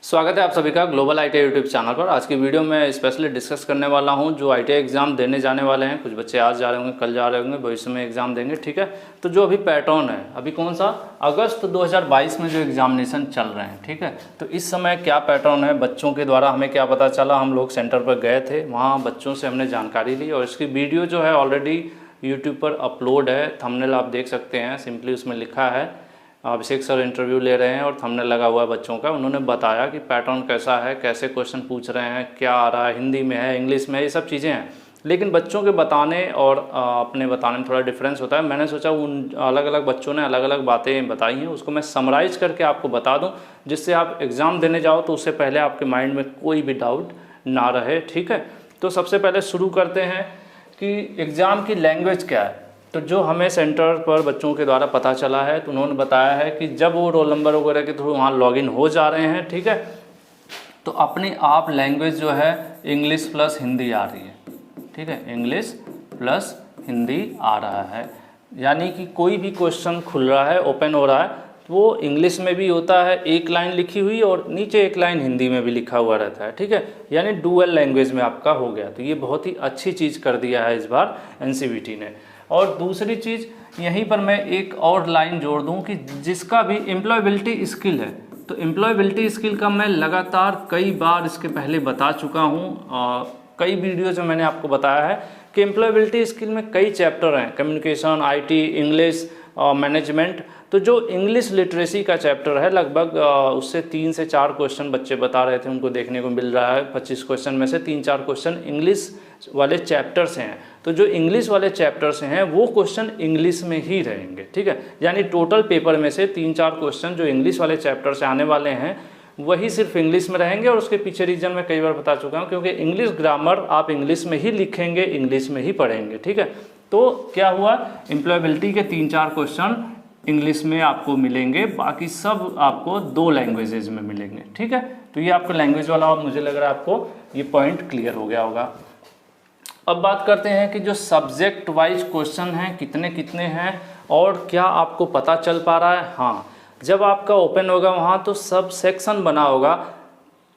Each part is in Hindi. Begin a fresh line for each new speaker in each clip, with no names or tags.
स्वागत है आप सभी का ग्लोबल आईटीआई यूट्यूब चैनल पर। आज की वीडियो में स्पेशली डिस्कस करने वाला हूं जो आईटीआई एग्ज़ाम देने जाने वाले हैं। कुछ बच्चे आज जा रहे होंगे, कल जा रहे होंगे, भविष्य में एग्ज़ाम देंगे, ठीक है। तो जो अभी पैटर्न है, अभी कौन सा अगस्त 2022 में जो एग्जामिनेशन चल रहे हैं, ठीक है। तो इस समय क्या पैटर्न है, बच्चों के द्वारा हमें क्या पता चला, हम लोग सेंटर पर गए थे, वहाँ बच्चों से हमने जानकारी ली और इसकी वीडियो जो है ऑलरेडी यूट्यूब पर अपलोड है। थंबनेल आप देख सकते हैं, सिंपली उसमें लिखा है अभिषेक सर इंटरव्यू ले रहे हैं और थंबनेल लगा हुआ है बच्चों का। उन्होंने बताया कि पैटर्न कैसा है, कैसे क्वेश्चन पूछ रहे हैं, क्या आ रहा है, हिंदी में है, इंग्लिश में है, ये सब चीज़ें हैं। लेकिन बच्चों के बताने और अपने बताने में थोड़ा डिफरेंस होता है। मैंने सोचा उन अलग अलग बच्चों ने अलग अलग बातें बताई हैं, उसको मैं समराइज करके आपको बता दूं, जिससे आप एग्ज़ाम देने जाओ तो उससे पहले आपके माइंड में कोई भी डाउट ना रहे, ठीक है। तो सबसे पहले शुरू करते हैं कि एग्ज़ाम की लैंग्वेज क्या है। तो जो हमें सेंटर पर बच्चों के द्वारा पता चला है, तो उन्होंने बताया है कि जब वो रोल नंबर वगैरह के थ्रू वहाँ लॉगिन हो जा रहे हैं, ठीक है, तो अपने आप लैंग्वेज जो है इंग्लिश प्लस हिंदी आ रही है, ठीक है, इंग्लिश प्लस हिंदी आ रहा है। यानी कि कोई भी क्वेश्चन खुल रहा है, ओपन हो रहा है, तो वो इंग्लिश में भी होता है, एक लाइन लिखी हुई और नीचे एक लाइन हिंदी में भी लिखा हुआ रहता है, ठीक है। यानी डुअल लैंग्वेज में आपका हो गया। तो ये बहुत ही अच्छी चीज़ कर दिया है इस बार एनसीवीटी ने। और दूसरी चीज़ यहीं पर मैं एक और लाइन जोड़ दूं कि जिसका भी एम्प्लॉयबिलिटी स्किल है, तो एम्प्लॉयबिलिटी स्किल का मैं लगातार कई बार इसके पहले बता चुका हूं। कई वीडियोज़ में मैंने आपको बताया है कि एम्प्लॉयबिलिटी स्किल में कई चैप्टर हैं, कम्युनिकेशन, आईटी, इंग्लिश, मैनेजमेंट। तो जो इंग्लिश लिटरेसी का चैप्टर है, लगभग उससे 3 से 4 क्वेश्चन बच्चे बता रहे थे उनको देखने को मिल रहा है। 25 क्वेश्चन में से 3-4 क्वेश्चन इंग्लिश वाले चैप्टर से हैं। तो जो इंग्लिश वाले चैप्टर से हैं वो क्वेश्चन इंग्लिश में ही रहेंगे, ठीक है। यानी टोटल पेपर में से 3-4 क्वेश्चन जो इंग्लिश वाले चैप्टर से आने वाले हैं वही सिर्फ इंग्लिश में रहेंगे। और उसके पीछे रीजन मैं कई बार बता चुका हूँ, क्योंकि इंग्लिश ग्रामर आप इंग्लिश में ही लिखेंगे, इंग्लिश में ही पढ़ेंगे, ठीक है। तो क्या हुआ, एम्प्लॉयबिलिटी के 3-4 क्वेश्चन इंग्लिश में आपको मिलेंगे, बाकी सब आपको 2 लैंग्वेजेज में मिलेंगे, ठीक है। तो ये आपका लैंग्वेज वाला, और मुझे लग रहा है आपको ये पॉइंट क्लियर हो गया होगा। अब बात करते हैं कि जो सब्जेक्ट वाइज क्वेश्चन हैं कितने कितने हैं और क्या आपको पता चल पा रहा है। हाँ, जब आपका ओपन होगा वहाँ तो सब सेक्शन बना होगा।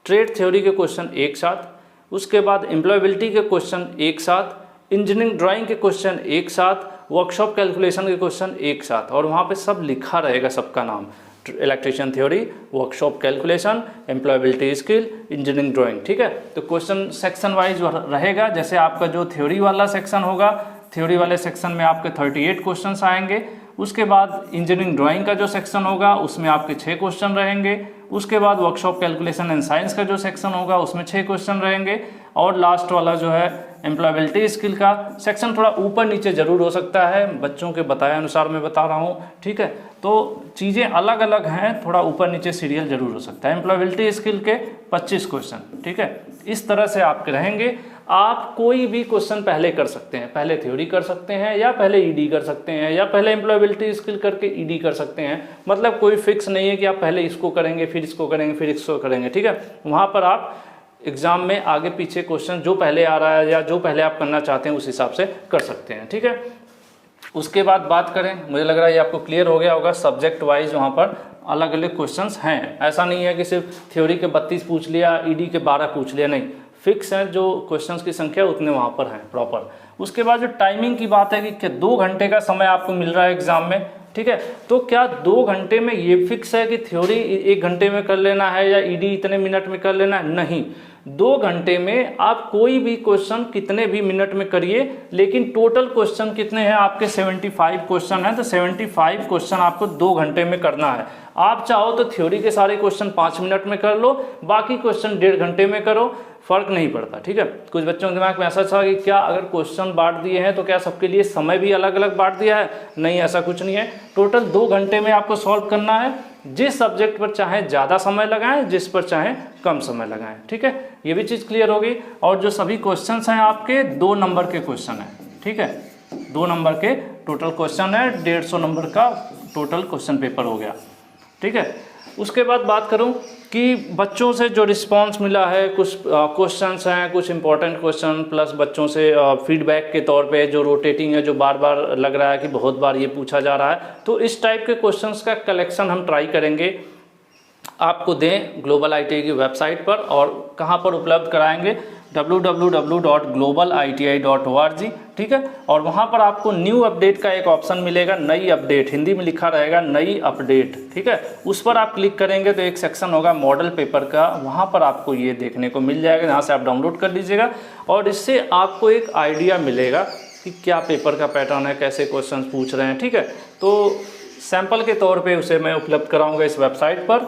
ट्रेड थ्योरी के क्वेश्चन एक साथ, उसके बाद एम्प्लॉयबिलिटी के क्वेश्चन एक साथ, इंजीनियरिंग ड्राइंग के क्वेश्चन एक साथ, वर्कशॉप कैलकुलेशन के क्वेश्चन एक साथ, और वहाँ पे सब लिखा रहेगा सबका नाम, electrician theory, workshop calculation, employability skill, engineering drawing, ठीक है। तो क्वेश्चन सेक्शन वाइज रहेगा। जैसे आपका जो थ्योरी वाला सेक्शन होगा, थ्योरी वाले सेक्शन में आपके 38 क्वेश्चन आएंगे। उसके बाद इंजीनियरिंग ड्राइंग का जो सेक्शन होगा उसमें आपके 6 क्वेश्चन रहेंगे। उसके बाद वर्कशॉप कैलकुलेशन एंड साइंस का जो सेक्शन होगा उसमें 6 क्वेश्चन रहेंगे। और लास्ट वाला जो है एम्प्लॉयबिलिटी स्किल का सेक्शन थोड़ा ऊपर नीचे जरूर हो सकता है, बच्चों के बताए अनुसार मैं बता रहा हूँ, ठीक है। तो चीज़ें अलग अलग हैं, थोड़ा ऊपर नीचे सीरियल जरूर हो सकता है। एम्प्लॉयबिलिटी स्किल के 25 क्वेश्चन, ठीक है। इस तरह से आपके रहेंगे। आप कोई भी क्वेश्चन पहले कर सकते हैं, पहले थ्योरी कर सकते हैं या पहले ईडी कर सकते हैं या पहले एम्प्लॉयबिलिटी स्किल करके ईडी कर सकते हैं। मतलब कोई फिक्स नहीं है कि आप पहले इसको करेंगे फिर इसको करेंगे फिर इसको करेंगे, ठीक है। वहाँ पर आप एग्जाम में आगे पीछे क्वेश्चन जो पहले आ रहा है या जो पहले आप करना चाहते हैं उस हिसाब से कर सकते हैं, ठीक है। उसके बाद बात करें, मुझे लग रहा है ये आपको क्लियर हो गया होगा, सब्जेक्ट वाइज वहाँ पर अलग अलग क्वेश्चंस हैं। ऐसा नहीं है कि सिर्फ थ्योरी के 32 पूछ लिया, ईडी के 12 पूछ लिया, नहीं, फिक्स है जो क्वेश्चंस की संख्या उतने वहाँ पर हैं प्रॉपर। उसके बाद जो टाइमिंग की बात है कि 2 घंटे का समय आपको मिल रहा है एग्जाम में, ठीक है। तो क्या 2 घंटे में ये फिक्स है कि थ्योरी 1 घंटे में कर लेना है या ईडी इतने मिनट में कर लेना है? नहीं, 2 घंटे में आप कोई भी क्वेश्चन कितने भी मिनट में करिए, लेकिन टोटल क्वेश्चन कितने हैं आपके 75 क्वेश्चन हैं, तो 75 क्वेश्चन आपको 2 घंटे में करना है। आप चाहो तो थ्योरी के सारे क्वेश्चन 5 मिनट में कर लो, बाकी क्वेश्चन 1.5 घंटे में करो, फर्क नहीं पड़ता, ठीक है। कुछ बच्चों के दिमाग में ऐसा था कि क्या अगर क्वेश्चन बांट दिए हैं तो क्या सबके लिए समय भी अलग अलग बांट दिया है? नहीं, ऐसा कुछ नहीं है। टोटल 2 घंटे में आपको सॉल्व करना है। जिस सब्जेक्ट पर चाहे ज़्यादा समय लगाएं, जिस पर चाहे कम समय लगाएं, ठीक है। ये भी चीज़ क्लियर हो गई। और जो सभी क्वेश्चंस हैं आपके 2 नंबर के क्वेश्चन हैं, ठीक है। 2 नंबर के टोटल क्वेश्चन है, 150 नंबर का टोटल क्वेश्चन पेपर हो गया, ठीक है। उसके बाद बात करूं कि बच्चों से जो रिस्पांस मिला है, कुछ क्वेश्चंस हैं, कुछ इंपॉर्टेंट क्वेश्चन, प्लस बच्चों से फीडबैक के तौर पे जो रोटेटिंग है, जो बार बार लग रहा है कि बहुत बार ये पूछा जा रहा है, तो इस टाइप के क्वेश्चंस का कलेक्शन हम ट्राई करेंगे। आपको दें ग्लोबल ITI की वेबसाइट पर, और कहाँ पर उपलब्ध कराएंगे, www.globaliti.org, ठीक है। और वहाँ पर आपको न्यू अपडेट का एक ऑप्शन मिलेगा, नई अपडेट, हिंदी में लिखा रहेगा नई अपडेट, ठीक है। उस पर आप क्लिक करेंगे तो एक सेक्शन होगा मॉडल पेपर का, वहाँ पर आपको ये देखने को मिल जाएगा, यहाँ से आप डाउनलोड कर लीजिएगा और इससे आपको एक आइडिया मिलेगा कि क्या पेपर का पैटर्न है, कैसे क्वेश्चन पूछ रहे हैं, ठीक है। तो सैंपल के तौर पर उसे मैं उपलब्ध कराऊँगा इस वेबसाइट पर।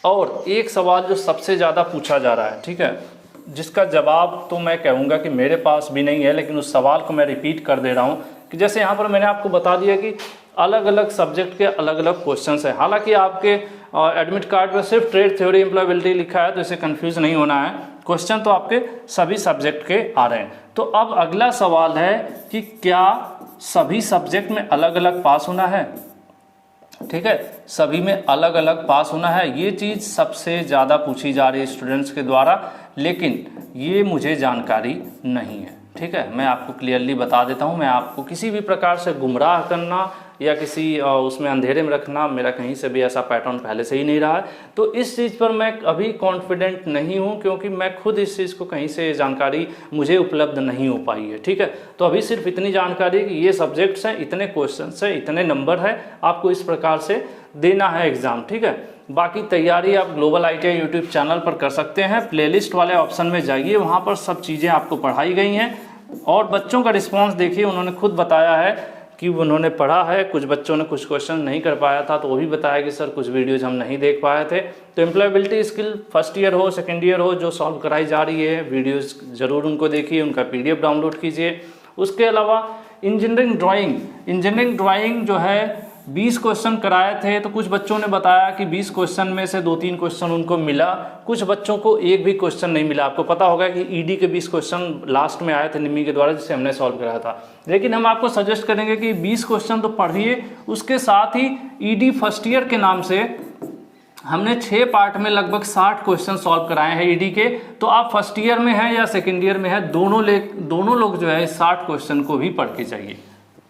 और एक सवाल जो सबसे ज़्यादा पूछा जा रहा है, ठीक है, जिसका जवाब तो मैं कहूँगा कि मेरे पास भी नहीं है, लेकिन उस सवाल को मैं रिपीट कर दे रहा हूँ कि जैसे यहाँ पर मैंने आपको बता दिया कि अलग अलग सब्जेक्ट के अलग अलग क्वेश्चंस हैं। हालांकि आपके एडमिट कार्ड पर सिर्फ ट्रेड थ्योरी एम्प्लॉयबिलिटी लिखा है, तो इसे कंफ्यूज नहीं होना है, क्वेश्चन तो आपके सभी सब्जेक्ट के आ रहे हैं। तो अब अगला सवाल है कि क्या सभी सब्जेक्ट में अलग अलग पास होना है, ठीक है, सभी में अलग अलग पास होना है। ये चीज़ सबसे ज़्यादा पूछी जा रही है स्टूडेंट्स के द्वारा, लेकिन ये मुझे जानकारी नहीं है, ठीक है। मैं आपको क्लियरली बता देता हूँ, मैं आपको किसी भी प्रकार से गुमराह करना या किसी उसमें अंधेरे में रखना, मेरा कहीं से भी ऐसा पैटर्न पहले से ही नहीं रहा है। तो इस चीज़ पर मैं अभी कॉन्फिडेंट नहीं हूँ, क्योंकि मैं खुद इस चीज़ को कहीं से जानकारी मुझे उपलब्ध नहीं हो पाई है, ठीक है। तो अभी सिर्फ इतनी जानकारी है कि ये सब्जेक्ट्स हैं, इतने क्वेश्चंस हैं, इतने नंबर है, आपको इस प्रकार से देना है एग्ज़ाम, ठीक है। बाकी तैयारी आप ग्लोबल ITI यूट्यूब चैनल पर कर सकते हैं, प्लेलिस्ट वाले ऑप्शन में जाइए, वहाँ पर सब चीज़ें आपको पढ़ाई गई हैं। और बच्चों का रिस्पांस देखिए, उन्होंने खुद बताया है कि उन्होंने पढ़ा है, कुछ बच्चों ने कुछ क्वेश्चन नहीं कर पाया था तो वो भी बताया कि सर कुछ वीडियोज हम नहीं देख पाए थे। तो एम्प्लॉयबिलिटी स्किल फर्स्ट ईयर हो सेकेंड ईयर हो जो सॉल्व कराई जा रही है, वीडियोज़ ज़रूर उनको देखिए, उनका PDF डाउनलोड कीजिए। उसके अलावा इंजीनियरिंग ड्राइंग जो है 20 क्वेश्चन कराए थे, तो कुछ बच्चों ने बताया कि 20 क्वेश्चन में से 2-3 क्वेश्चन उनको मिला, कुछ बच्चों को एक भी क्वेश्चन नहीं मिला। आपको पता होगा कि ED के 20 क्वेश्चन लास्ट में आए थे निमी के द्वारा, जिसे हमने सॉल्व कराया था। लेकिन हम आपको सजेस्ट करेंगे कि 20 क्वेश्चन तो पढ़िए, उसके साथ ही ED फर्स्ट ईयर के नाम से हमने 6 पार्ट में लगभग 60 क्वेश्चन सॉल्व कराए हैं ED के। तो आप फर्स्ट ईयर में हैं या सेकेंड ईयर में हैं, दोनों लोग जो है 60 क्वेश्चन को भी पढ़ के चाहिए,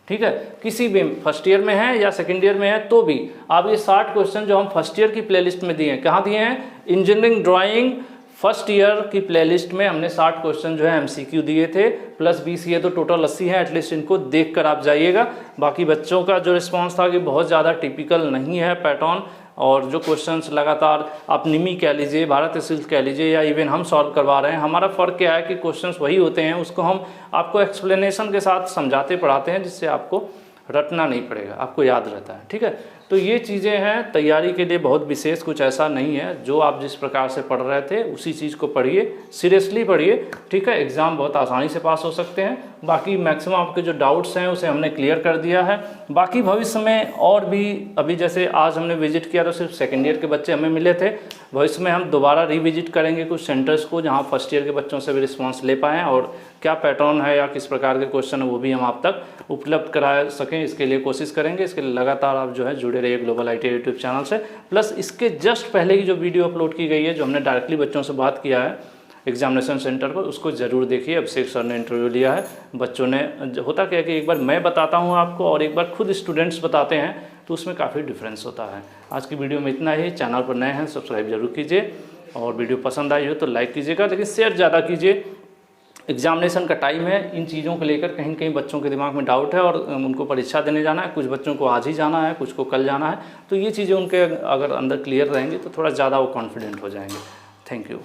ठीक है। किसी भी फर्स्ट ईयर में है या सेकेंड ईयर में है तो भी आप ये 60 क्वेश्चन जो हम फर्स्ट ईयर की प्लेलिस्ट में दिए हैं, कहाँ दिए हैं, इंजीनियरिंग ड्राइंग फर्स्ट ईयर की प्लेलिस्ट में हमने 60 क्वेश्चन जो है MCQ दिए थे, प्लस 20 ये तो टोटल 80 है। एटलीस्ट इनको देख कर आप जाइएगा। बाकी बच्चों का जो रिस्पॉन्स था कि बहुत ज़्यादा टिपिकल नहीं है पैटर्न, और जो क्वेश्चंस लगातार आप निमी कह लीजिए, भारत स्किल्स कह लीजिए, या इवन हम सॉल्व करवा रहे हैं, हमारा फ़र्क क्या है कि क्वेश्चंस वही होते हैं, उसको हम आपको एक्सप्लेनेशन के साथ समझाते पढ़ाते हैं, जिससे आपको रटना नहीं पड़ेगा, आपको याद रहता है, ठीक है। तो ये चीज़ें हैं, तैयारी के लिए बहुत विशेष कुछ ऐसा नहीं है। जो आप जिस प्रकार से पढ़ रहे थे उसी चीज़ को पढ़िए, सीरियसली पढ़िए, ठीक है। एग्ज़ाम बहुत आसानी से पास हो सकते हैं। बाकी मैक्सिमम आपके जो डाउट्स हैं उसे हमने क्लियर कर दिया है। बाकी भविष्य में और भी, अभी जैसे आज हमने विजिट किया तो सिर्फ सेकेंड ईयर के बच्चे हमें मिले थे, भविष्य में हम दोबारा रिविजिट करेंगे कुछ सेंटर्स को जहाँ फर्स्ट ईयर के बच्चों से भी रिस्पॉन्स ले पाएँ, और क्या पैटर्न है या किस प्रकार के क्वेश्चन है वो भी हम आप तक उपलब्ध करा सकें, इसके लिए कोशिश करेंगे। इसके लिए लगातार आप जो है जुड़े रहिए ग्लोबल ITI यूट्यूब चैनल से। प्लस इसके जस्ट पहले की जो वीडियो अपलोड की गई है, जो हमने डायरेक्टली बच्चों से बात किया है एग्जामिनेशन सेंटर पर, उसको ज़रूर देखिए। अभिषेक सर ने इंटरव्यू लिया है, बच्चों ने, होता क्या है कि एक बार मैं बताता हूँ आपको और एक बार खुद स्टूडेंट्स बताते हैं, तो उसमें काफ़ी डिफरेंस होता है। आज की वीडियो में इतना ही। चैनल पर नए हैं सब्सक्राइब जरूर कीजिए, और वीडियो पसंद आई हो तो लाइक कीजिएगा, लेकिन शेयर ज़्यादा कीजिए। एग्जामिनेशन का टाइम है, इन चीज़ों को लेकर कहीं कहीं बच्चों के दिमाग में डाउट है और उनको परीक्षा देने जाना है, कुछ बच्चों को आज ही जाना है, कुछ को कल जाना है। तो ये चीज़ें उनके अगर अंदर क्लियर रहेंगी तो थोड़ा ज़्यादा वो कॉन्फिडेंट हो जाएंगे। Thank you.